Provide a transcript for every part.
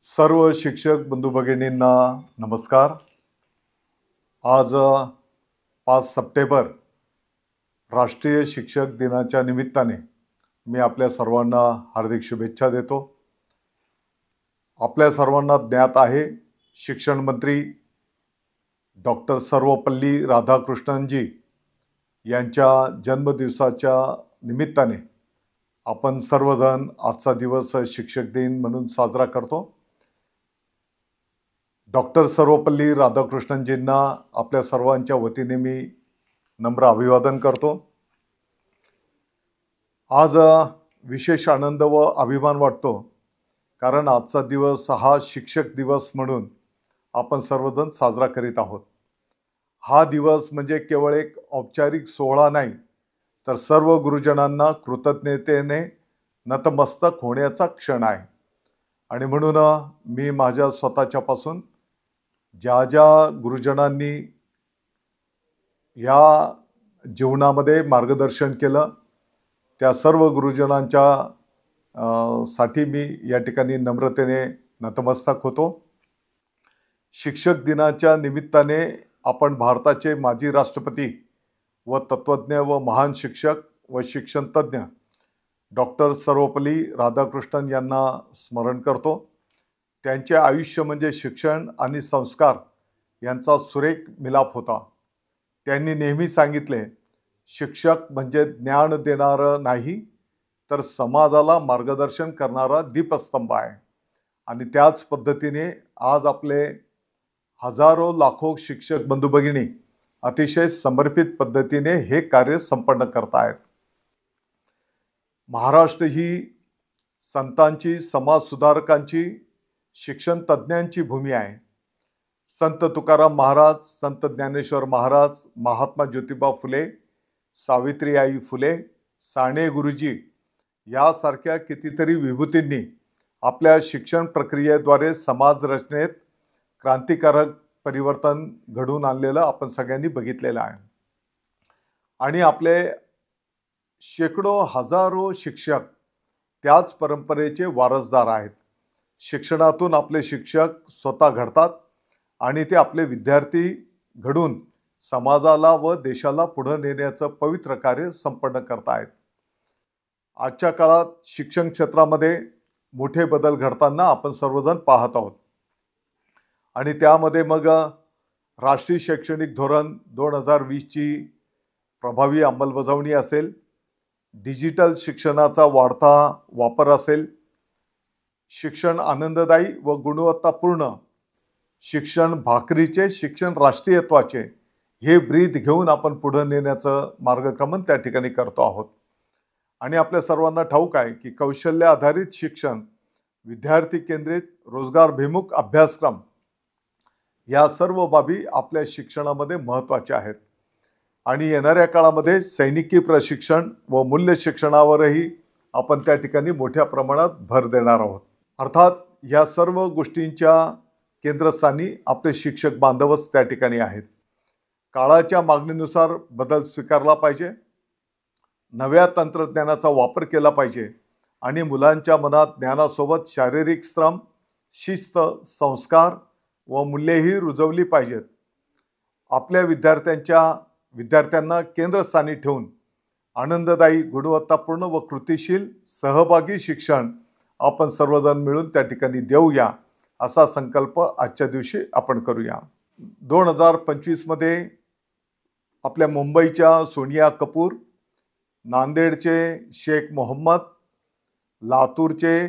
सर्व शिक्षक बंधू भगिनींना नमस्कार। आज 5 सप्टेंबर राष्ट्रीय शिक्षक दिनाच्या निमित्ताने मी आपल्या सर्वांना हार्दिक शुभेच्छा देतो। आपल्या सर्वांना ज्ञात आहे, शिक्षण मंत्री डॉक्टर सर्वपल्ली राधाकृष्णनजी यांच्या जन्मदिवसाच्या निमित्ताने आपण सर्वजण आजचा दिवस शिक्षक दिन म्हणून साजरा करतो। डॉक्टर सर्वपल्ली राधाकृष्णनजींना आपल्या सर्वांच्या वतीने मी नम्र अभिवादन करतो। आज विशेष आनंद व अभिमान वाटतो, कारण आजचा दिवस हा शिक्षक दिवस म्हणून आपण सर्वजण साजरा करीत आहोत। हा दिवस म्हणजे केवळ एक औपचारिक सोहळा नाही, तर सर्व गुरुजनांना कृतज्ञतेने नतमस्तक होण्याचा क्षण आहे। आणि म्हणून मी माझ्या स्वतःच्यापासून ज्या ज्या गुरुजनांनी या जीवनामध्ये मार्गदर्शन केलं, त्या सर्व गुरुजनांच्या साठी मी या ठिकाणी नम्रतेने नतमस्तक होतो। शिक्षक दिनाच्या निमित्ताने आपण भारताचे माजी राष्ट्रपती व तत्वज्ञ व महान शिक्षक व शिक्षण तज्ञ डॉक्टर सर्वपल्ली राधाकृष्णन यांना स्मरण करतो। त्यांचे आयुष्य म्हणजे शिक्षण आणि संस्कार यांचा सुरेख मिलाप होता। त्यांनी नेहमी सांगितले, शिक्षक म्हणजे ज्ञान देणारा नाही, तर समाजाला मार्गदर्शन करणारा दीपस्तंभ आहे। आणि त्याच पद्धतीने आज आपले हजारो लाखो शिक्षक बंधू भगिनी अतिशय समर्पित पद्धतीने हे कार्य संपन्न करतायत। महाराष्ट्र ही संतांची, समाज सुधारकांची, शिक्षण तज्ञांची भूमी आहे। संत तुकाराम महाराज, संत ज्ञानेश्वर महाराज, महात्मा ज्योतिबा फुले, सावित्रीबाई फुले, साने गुरुजी यासारख्या कितीतरी विभूतींनी आपल्या शिक्षण प्रक्रियेद्वारे समाज रचनेत क्रांतिकारक परिवर्तन घडवून आणलेलं आपण सगळ्यांनी बघितलेलं आहे। आणि आपले शेकडो हजारो शिक्षक त्याच परंपरेचे वारसदार आहेत। शिक्षणातून आपले शिक्षक स्वतः घडतात आणि ते आपले विद्यार्थी घडून समाजाला व देशाला पुढे नेण्याचं पवित्र कार्य संपन्न करतायत। आजच्या काळात शिक्षण क्षेत्रामध्ये मोठे बदल घडताना आपण सर्वजण पाहत आहोत। आणि त्यामध्ये मग राष्ट्रीय शैक्षणिक धोरण 2020ची प्रभावी अंमलबजावणी असेल, डिजिटल शिक्षणाचा वाढता वापर असेल, शिक्षण आनंददायी व गुणवत्तापूर्ण शिक्षण, भाकरीचे शिक्षण राष्ट्रीयत्वाचे, हे ब्रीद घेऊन आपण पुढे नेण्याचं मार्गक्रमण त्या ठिकाणी करतो आहोत। आणि आपल्या सर्वांना ठाऊक आहे की कौशल्य आधारित शिक्षण, विद्यार्थी केंद्रित, रोजगारभिमुख अभ्यासक्रम या सर्व बाबी आपल्या शिक्षणामध्ये महत्त्वाच्या आहेत। आणि येणाऱ्या काळामध्ये सैनिकी प्रशिक्षण व मूल्य शिक्षणावरही आपण त्या ठिकाणी मोठ्या प्रमाणात भर देणार आहोत। अर्थात या सर्व गोष्टींच्या केंद्रस्थानी आपले शिक्षक बांधवच त्या ठिकाणी आहेत। काळाच्या मागणीनुसार बदल स्वीकारला पाहिजे, नव्या तंत्रज्ञानाचा वापर केला पाहिजे आणि मुलांच्या मनात ज्ञानासोबत शारीरिक श्रम, शिस्त, संस्कार व मूल्येही रुजवली पाहिजेत। आपल्या विद्यार्थ्यांना केंद्रस्थानी ठेवून आनंददायी, गुणवत्तापूर्ण व कृतिशील सहभागी शिक्षण आपण सर्वजण मिळून त्या ठिकाणी देऊया, असा संकल्प आजच्या दिवशी आपण करूया। 2025 मध्ये आपल्या मुंबईच्या सोनिया कपूर, नांदेडचे शेख मोहम्मद, लातूरचे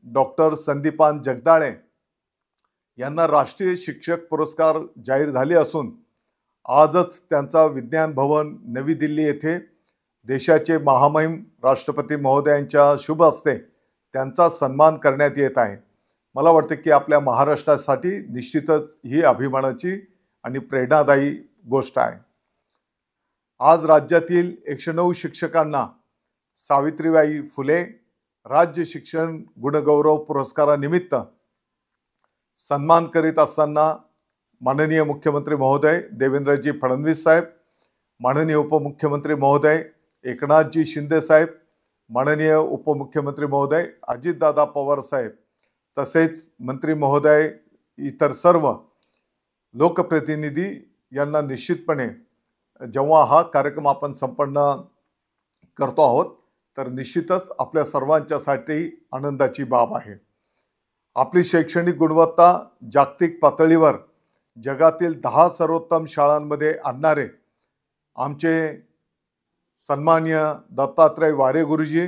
डॉक्टर संदीपान जगदाळे यांना राष्ट्रीय शिक्षक पुरस्कार जाहीर झाले असून आजच त्यांचा विज्ञान भवन नवी दिल्ली येथे देशाचे महामहिम राष्ट्रपती महोदयांच्या शुभ हस्ते त्यांचा सन्मान करण्यात येत आहे। मला वाटते की आपल्या महाराष्ट्रासाठी निश्चितच ही अभिमानाची आणि प्रेरणादायी गोष्ट आहे। आज राज्यातील 109 शिक्षकांना सावित्रीबाई फुले राज्य शिक्षण गुणगौरव पुरस्कारानिमित्त सन्मान करीत असताना माननीय मुख्यमंत्री महोदय देवेंद्रजी फडणवीस साहेब, माननीय उपमुख्यमंत्री महोदय एकनाथजी शिंदे साहेब, माननीय उपमुख्यमंत्री महोदय अजितदादा पवार साहेब तसेच मंत्री महोदय, इतर सर्व लोकप्रतिनिधी यांना निश्चितपणे जेव्हा हा कार्यक्रम आपण संपन्न करतो आहोत तर निश्चितच आपल्या सर्वांच्यासाठी आनंदाची बाब आहे. आपली शैक्षणिक गुणवत्ता जागतिक पातळीवर जगातील 10 सर्वोत्तम शाळांमध्ये आणणारे आमचे सन्माननीय दत्तात्रय वारे गुरुजी,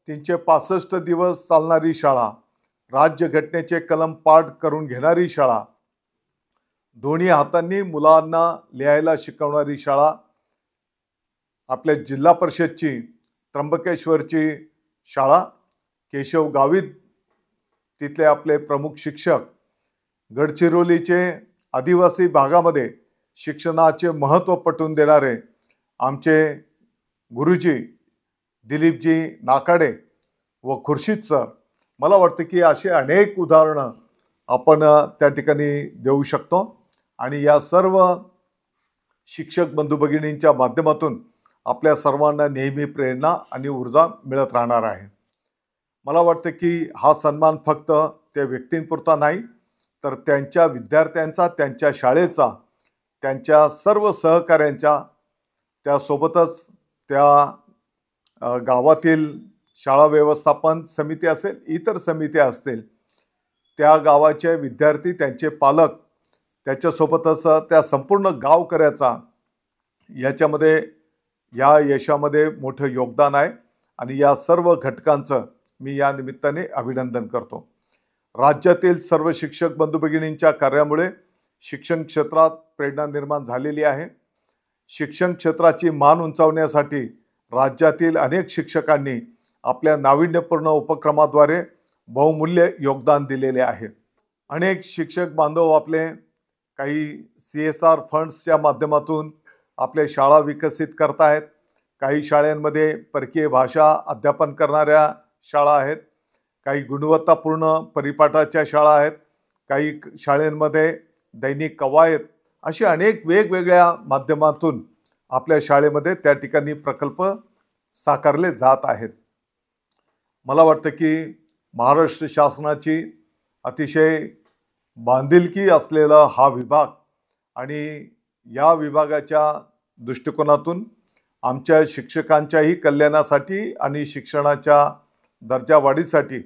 365 दिवस चालणारी शाळा, राज्यघटनेचे कलम पाठ करून घेणारी शाळा, दोन्ही हातांनी मुलांना लिहायला शिकवणारी शाळा, आपल्या जिल्हा परिषदची त्र्यंबकेश्वरची शाळा, केशव गावित तिथले आपले प्रमुख शिक्षक, गडचिरोलीचे आदिवासी भागामध्ये शिक्षणाचे महत्त्व पटवून देणारे आमचे गुरुजी दिलीपजी नाकाडे व खुर्शीद सर, मला वाटतं की असे अनेक उदाहरणं आपण त्या ठिकाणी देऊ शकतो आणि या सर्व शिक्षक बंधू भगिनींच्या माध्यमातून आपल्या सर्वांना नेहमी प्रेरणा आणि ऊर्जा मिळत राहणार आहे. मला वाटतं की हा सन्मान फक्त त्या व्यक्तींपुरता नाही तर त्यांच्या विद्यार्थ्यांचा, त्यांच्या शाळेचा, त्यांच्या सर्व सहकाऱ्यांच्या, त्यासोबतच त्या गावातील शाळा व्यवस्थापन समिती असेल, इतर समित्या असतील, त्या गावाचे विद्यार्थी, त्यांचे पालक, त्याच्यासोबतच त्या संपूर्ण गावकऱ्याचा याच्यामध्ये या यशामध्ये मोठं योगदान आहे आणि या सर्व घटकांचं मी या निमित्ताने अभिनंदन करतो. राज्यातील सर्व शिक्षक बंधू भगिनींच्या कार्यामुळे शिक्षण क्षेत्रात प्रेरणा निर्माण झालेली आहे. शिक्षण क्षेत्राची मान उंचावण्यासाठी राज्यातील अनेक शिक्षकांनी आपल्या नाविन्यपूर्ण उपक्रमाद्वारे बहुमूल्य योगदान दिलेले आहे. अनेक शिक्षक बांधव आपले काही CSR फंड्सच्या माध्यमातून आपल्या शाळा विकसित करतायत. काही शाळांमध्ये परकीय भाषा अध्यापन करणाऱ्या शाळा आहेत, काही गुणवत्तापूर्ण परिपाठाच्या शाळा आहेत, काही शाळांमध्ये दैनिक कवायत, अशी अनेक वेगवेगळ्या माध्यमातून आपल्या शाळेमध्ये त्या ठिकाणी प्रकल्प साकारले जात आहेत. मला वाटतं की महाराष्ट्र शासनाची अतिशय बांधिलकी असलेला हा विभाग आणि या विभागाच्या दृष्टिकोनातून आमच्या शिक्षकांच्याही कल्याणासाठी आणि शिक्षणाच्या दर्जा वाढीसाठी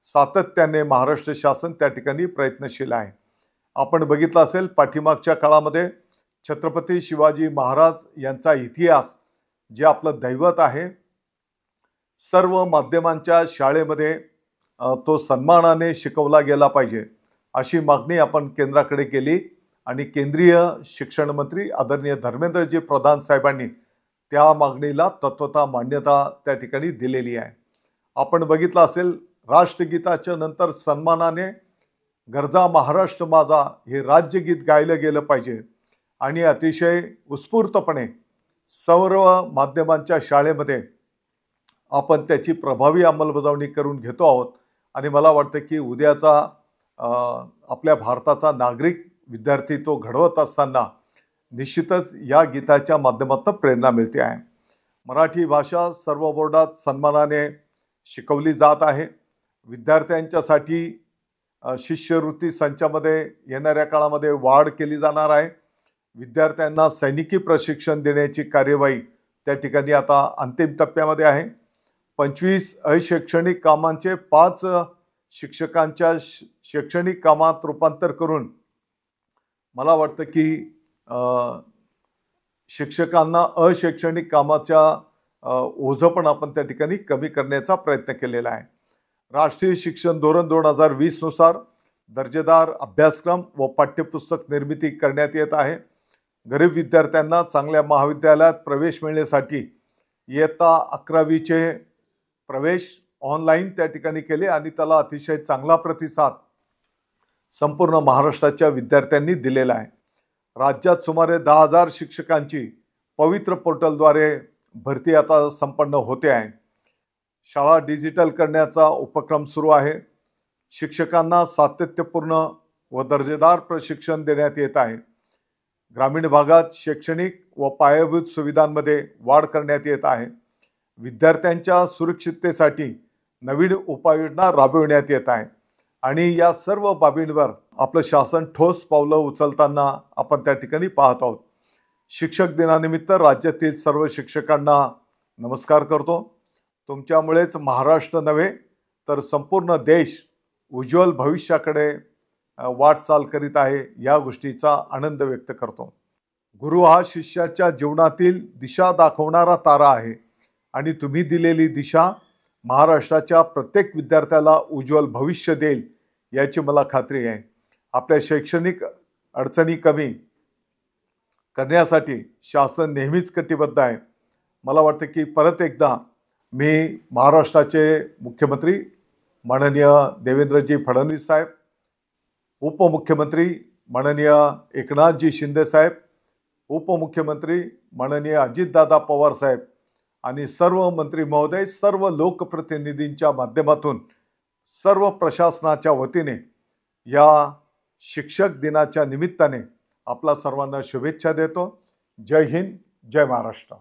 सातत्याने महाराष्ट्र शासन त्या ठिकाणी प्रयत्नशील आहे. आपण बघितलं असेल पाठीमागच्या काळामध्ये छत्रपती शिवाजी महाराज यांचा इतिहास, जे आपलं दैवत आहे, सर्व माध्यमांच्या शाळेमध्ये तो सन्मानाने शिकवला गेला पाहिजे अशी मागणी आपण केंद्राकडे केली आणि केंद्रीय शिक्षण मंत्री आदरणीय धर्मेंद्रजी प्रधान साहेबांनी त्या मागणीला तत्वतः मान्यता त्या ठिकाणी दिलेली आहे. आपण बघितलं असेल राष्ट्रगीताच्या नंतर सन्मानाने गरजा महाराष्ट्र माझा हे राज्यगीत गायलं गेलं पाहिजे आणि अतिशय उत्स्फूर्तपणे सर्व माध्यमांच्या शाळेमध्ये आपण त्याची प्रभावी अंमलबजावणी करून घेतो आहोत आणि मला वाटतं की उद्याचा आपल्या भारताचा नागरिक विद्यार्थी तो घडवत असताना निश्चितच या गीताच्या माध्यमातून प्रेरणा मिळते आहे. मराठी भाषा सर्व बोर्डात सन्मानाने शिकवली जात आहे. विद्यार्थ्यांच्यासाठी शिष्यवृत्ती संचामध्ये येणाऱ्या काळामध्ये वाढ केली जाणार आहे. विद्यार्थ्यांना सैनिकी प्रशिक्षण देण्याची कार्यवाही त्या ठिकाणी आता अंतिम टप्प्यामध्ये आहे. 25 अशैक्षणिक कामांचे 5 शिक्षकांच्या शैक्षणिक कामात रूपांतर करून मला वाटतं की शिक्षकांना अशैक्षणिक कामाच्या ओझं पण आपण त्या ठिकाणी कमी करण्याचा प्रयत्न केलेला आहे. राष्ट्रीय शिक्षण धोरण 2020 नुसार दर्जेदार अभ्यासक्रम व पाठ्यपुस्तक निर्मिती करण्यात येत आहे. गरीब विद्यार्थ्यांना चांगल्या महाविद्यालयात प्रवेश मिळण्यासाठी इयत्ता 11वीचे प्रवेश ऑनलाईन त्या ठिकाणी केले आणि त्याला अतिशय चांगला प्रतिसाद संपूर्ण महाराष्ट्राच्या विद्यार्थ्यांनी दिलेला आहे. राज्यात सुमारे 10,000 शिक्षकांची पवित्र पोर्टलद्वारे भरती आता संपन्न होते आहे. शाळा डिजिटल करण्याचा उपक्रम सुरू आहे. शिक्षकांना सातत्यपूर्ण व दर्जेदार प्रशिक्षण देण्यात येत आहे. ग्रामीण भागात शैक्षणिक व पायाभूत सुविधांमध्ये वाढ करण्यात येत आहे. विद्यार्थ्यांच्या सुरक्षिततेसाठी नवीन उपाययोजना राबविण्यात येत आहे. आणि या सर्व बाबींवर आपलं शासन ठोस पावलं उचलताना आपण त्या ठिकाणी पाहत आहोत. शिक्षक दिनानिमित्त राज्यातील सर्व शिक्षकांना नमस्कार करतो. तुमच्यामुळेच महाराष्ट्र नव्हे तर संपूर्ण देश उज्ज्वल भविष्याकडे वाटचाल करीत आहे, या गोष्टीचा आनंद व्यक्त करतो. गुरु हा शिष्याच्या जीवनातील दिशा दाखवणारा तारा आहे आणि तुम्ही दिलेली दिशा महाराष्ट्राच्या प्रत्येक विद्यार्थ्याला उज्ज्वल भविष्य देईल याची मला खात्री आहे. आपल्या शैक्षणिक अडचणी कमी करण्यासाठी शासन नेहमीच कटिबद्ध आहे. मला वाटतं की परत एकदा मी महाराष्ट्राचे मुख्यमंत्री माननीय देवेंद्रजी फडणवीस साहेब, उपमुख्यमंत्री माननीय एकनाथजी शिंदे साहेब, उपमुख्यमंत्री माननीय अजितदादा पवार साहेब आणि सर्व मंत्री महोदय, सर्व लोकप्रतिनिधींच्या माध्यमातून सर्व प्रशासनाच्या वतीने या शिक्षक दिनाच्या निमित्ताने आपला सर्वांना शुभेच्छा देतो. जय हिंद, जय महाराष्ट्र.